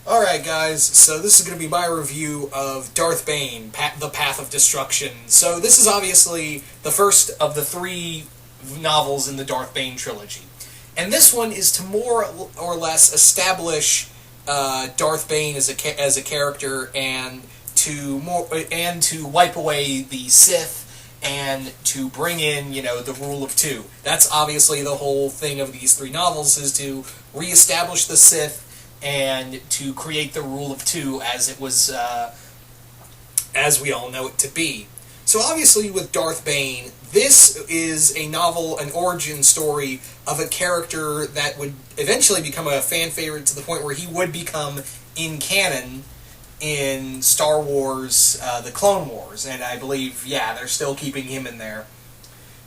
Alright guys, so this is going to be my review of Darth Bane, The Path of Destruction. So this is obviously the first of the three novels in the Darth Bane trilogy. And this one is to more or less establish Darth Bane as a character and to wipe away the Sith and to bring in, the rule of two. That's obviously the whole thing of these three novels, is to reestablish the Sith and to create the rule of two as it was, as we all know it to be. So obviously with Darth Bane, this is a novel, an origin story of a character that would eventually become a fan favorite to the point where he would become in canon in Star Wars, the Clone Wars, and I believe, they're still keeping him in there.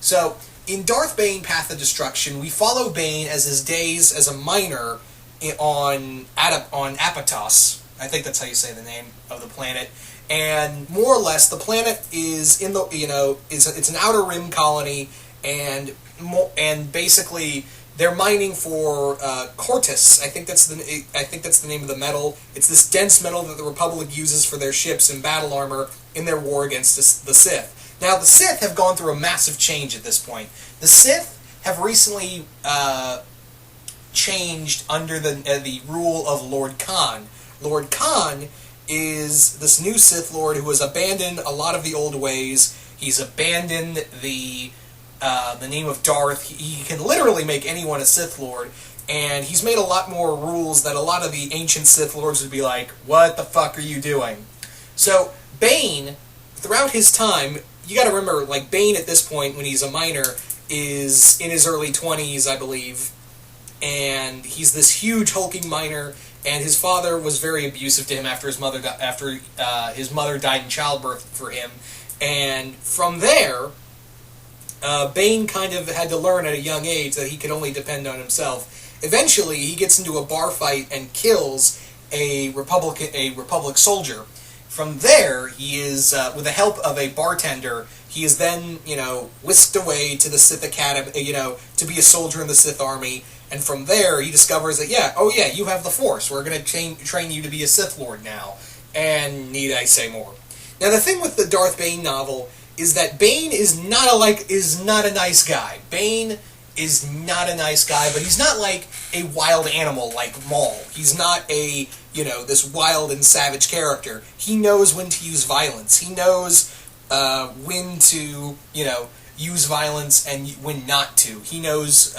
So, in Darth Bane, Path of Destruction, we follow Bane as his days as a miner on Apatos. I think that's how you say the name of the planet. And more or less, the planet is in the it's an outer rim colony, and basically they're mining for Cortus. I think that's the name of the metal. It's this dense metal that the Republic uses for their ships and battle armor in their war against the Sith. Now, the Sith have gone through a massive change at this point. The Sith have recently changed under the rule of Lord Khan. Lord Khan is this new Sith Lord who has abandoned a lot of the old ways. He's abandoned the name of Darth. He can literally make anyone a Sith Lord, and he's made a lot more rules that a lot of the ancient Sith Lords would be like, what the fuck are you doing? So, Bane, throughout his time, you gotta remember, Bane at this point, when he's a minor, is in his early 20s, I believe, and he's this huge hulking miner, and his father was very abusive to him after his mother died in childbirth for him, and from there, Bane kind of had to learn at a young age that he could only depend on himself. Eventually, he gets into a bar fight and kills a Republic soldier. From there, he is, with the help of a bartender, he is then, whisked away to the Sith Academy, to be a soldier in the Sith Army. And from there, he discovers that, you have the Force. We're going to train you to be a Sith Lord now. And need I say more? Now, the thing with the Darth Bane novel is that Bane is not a nice guy. Bane is not a nice guy, but he's not like a wild animal like Maul. He's not a, this wild and savage character. He knows when to use violence. He knows when to, use violence and when not to. He knows,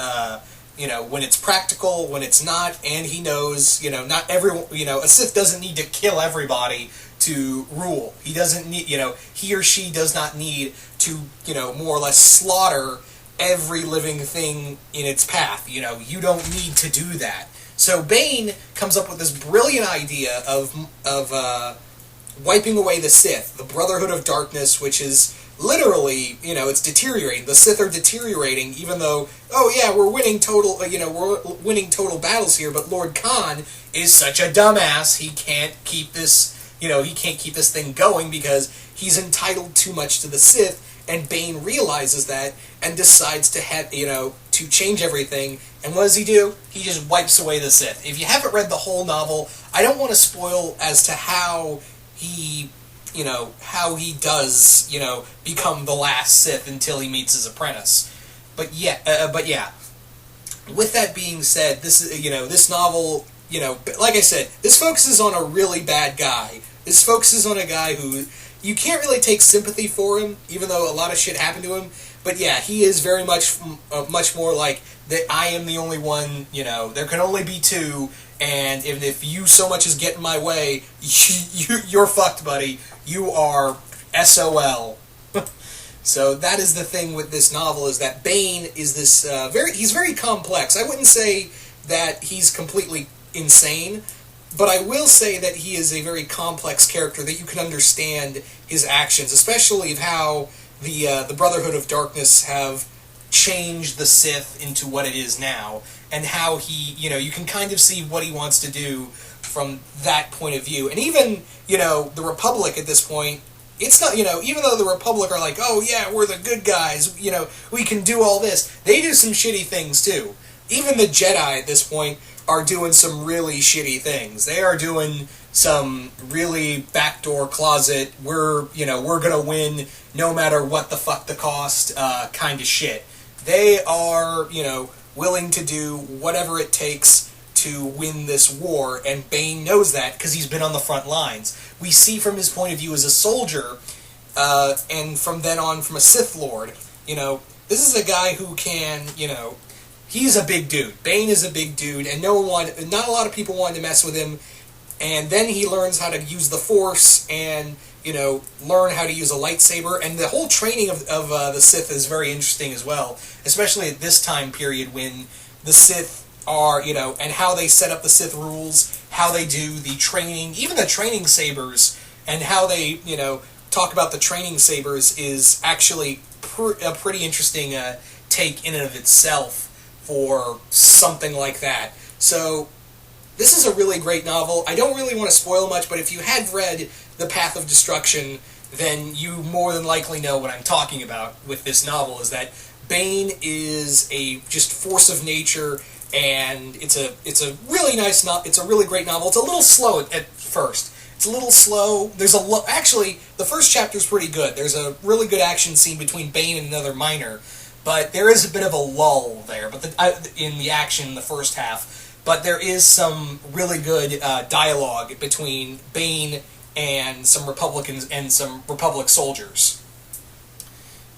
when it's practical, when it's not, and he knows, not everyone, a Sith doesn't need to kill everybody to rule. He doesn't need, he or she does not need to, more or less slaughter every living thing in its path. You don't need to do that. So Bane comes up with this brilliant idea of wiping away the Sith, the Brotherhood of Darkness, which is literally, it's deteriorating. The Sith are deteriorating, even though, we're winning total battles here, but Lord Khan is such a dumbass, he can't keep this, he can't keep this thing going because he's entitled too much to the Sith, and Bane realizes that and decides to change everything. And what does he do? He just wipes away the Sith. If you haven't read the whole novel, I don't want to spoil as to how he does, become the last Sith until he meets his apprentice. But yeah. With that being said, this novel, like I said, this focuses on a really bad guy. This focuses on a guy who you can't really take sympathy for him, even though a lot of shit happened to him. But yeah, he is very much more like that. I am the only one. There can only be two, and if you so much as get in my way, you're fucked, buddy. You are SOL. So that is the thing with this novel, is that Bane is this he's very complex. I wouldn't say that he's completely insane, but I will say that he is a very complex character, that you can understand his actions, especially of how the Brotherhood of Darkness have changed the Sith into what it is now, and how he, you can kind of see what he wants to do from that point of view. And even, the Republic at this point, it's not, even though the Republic are like, oh yeah, we're the good guys, we can do all this, they do some shitty things too. Even the Jedi at this point are doing some really shitty things. They are doing some really backdoor closet, we're gonna win no matter what the fuck the cost kind of shit. They are, willing to do whatever it takes to win this war, and Bane knows that because he's been on the front lines. We see from his point of view as a soldier, and from then on from a Sith Lord, this is a guy who can, he's a big dude. Bane is a big dude, and not a lot of people wanted to mess with him. And then he learns how to use the Force and, learn how to use a lightsaber. And the whole training of the Sith is very interesting as well, especially at this time period when the Sith are, and how they set up the Sith rules, how they do the training, even the training sabers, and how they, talk about the training sabers is actually a pretty interesting take in and of itself for something like that. So this is a really great novel. I don't really want to spoil much, but if you had read The Path of Destruction, then you more than likely know what I'm talking about with this novel, is that Bane is a just force of nature, and it's a really nice it's a really great novel. It's a little slow at first. It's a little slow. Actually, the first chapter is pretty good. There's a really good action scene between Bane and another miner, but there is a bit of a lull there. But in the action in the first half. But there is some really good dialogue between Bane and some Republicans and some Republic soldiers.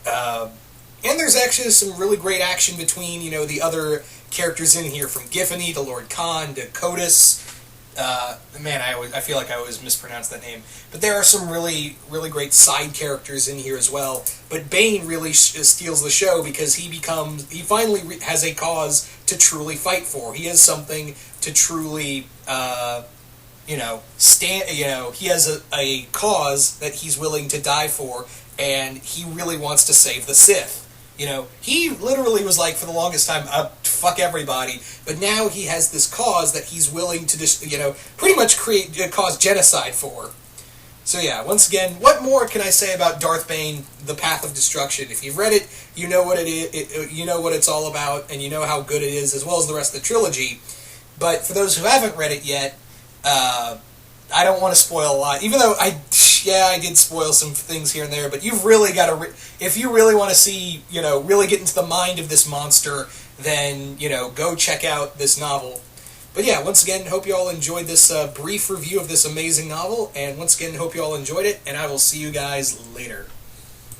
And there's actually some really great action between, the other characters in here, from Giffany to Lord Khan to Codus. I feel like I always mispronounce that name. But there are some really, really great side characters in here as well. But Bane really steals the show because he finally has a cause to truly fight for. He has something to truly, stand. He has a cause that he's willing to die for, and he really wants to save the Sith. He literally was like, for the longest time, fuck everybody, but now he has this cause that he's willing to just, pretty much cause genocide for. So yeah, once again, what more can I say about Darth Bane, The Path of Destruction? If you've read it, you know what it is, you know what it's all about, and you know how good it is, as well as the rest of the trilogy. But for those who haven't read it yet, I don't want to spoil a lot, even though I did spoil some things here and there, but you've really got to, if you really want to see, really get into the mind of this monster, then, go check out this novel. But yeah, once again, hope you all enjoyed this brief review of this amazing novel, and once again, hope you all enjoyed it, and I will see you guys later.